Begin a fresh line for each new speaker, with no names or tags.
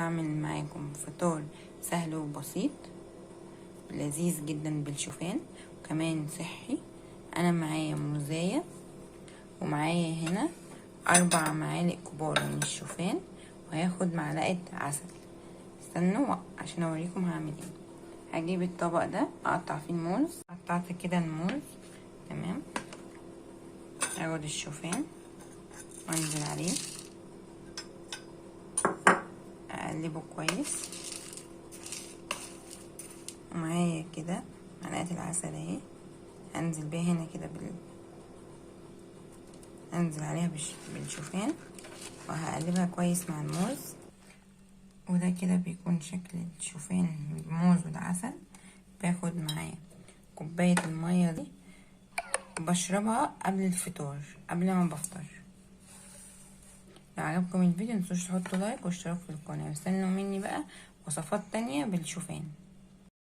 هعمل معاكم فطار سهل وبسيط لذيذ جدا بالشوفان وكمان صحي. انا معايا موزاية ومعايا هنا 4 معالق كبار من الشوفان، وهاخد معلقة عسل. استنوا عشان اوريكم هعمل ايه. هجيب الطبق ده اقطع فيه الموز، قطعت كده الموز تمام. هاخد الشوفان وانزل عليه اقلبه كويس، ومعايا كده معلقه العسل اهي، هنزل بيها هنا كده انزل عليها بالشوفان وهقلبها كويس مع الموز. وده كده بيكون شكل الشوفان بالموز والعسل. باخد معاه كوبايه الميه دي بشربها قبل الفطار، قبل ما بفطر. لو عجبكم الفيديو متنسوش تحطوا لايك واشتراك في القناه، واستنوا مني بقى وصفات تانية بالشوفان.